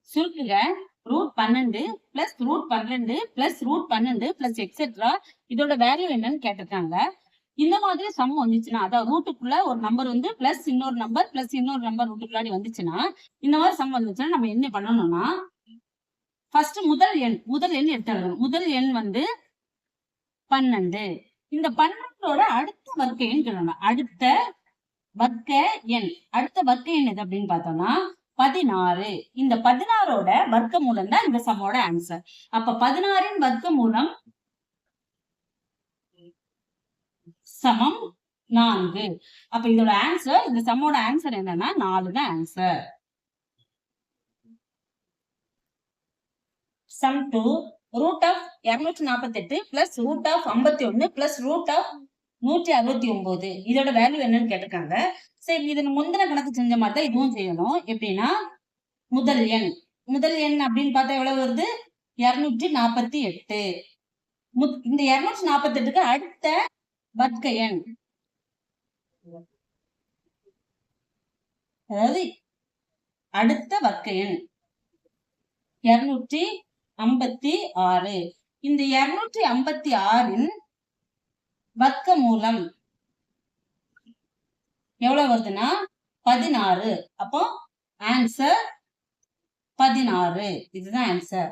சுருக்குக √12 plus √12 plus √12 plus etcetera இதோட value என்னன்னு கேட்டிருக்காங்க. இந்த மாதிரி சம் வந்துச்சுன்னா, அதாவது ரூட்டுக்குள்ள ஒரு நம்பர் வந்து பிளஸ் இன்னொரு நம்பர் பிளஸ் இன்னொரு நம்பர் ரூட்டுக்குள்ளாடி வந்துச்சுன்னா, இந்த மாதிரி சம் வந்துச்சுன்னா நம்ம என்ன பண்ணணும்னா, ஃபர்ஸ்ட் முதல் எண் எடுத்துடணும். முதல் எண் வந்து 12. இந்த 12ஓட அடுத்த வர்க்க எண் சொல்லணும். அடுத்த வர்க்க எண் எது அப்படின்னு பார்த்தோம்னா 16. இந்த 16ஓட வர்க்க மூலம் தான் இந்த சம்மோட ஆன்சர். அப்ப 16இன் வர்க்க மூலம் சமம் 4. அப்ப இதோட ஆன்சர், இந்த சம்மோட ஆன்சர் என்னன்னா 4 தான் ஆன்சர். சம் 2 √248 பிளஸ் √51 பிளஸ் √169 இதோட வேல்யூ என்னன்னு கேட்டிருக்காங்க. சரி, இது முந்தின கணக்கு செஞ்ச மாதிரி தான் இதுவும் செய்யணும். எப்படின்னா, முதல் எண் அப்படின்னு பார்த்தா எவ்வளவு வருது? 248. இந்த 248க்கு அடுத்த வர்க்க எண், அதாவது அடுத்த வர்க்க எண் 256. இந்த 256இன் வர்க்க மூலம் எவ்வளவு வருதுன்னா 16. அப்போ ஆன்சர் 16. இதுதான் ஆன்சர்.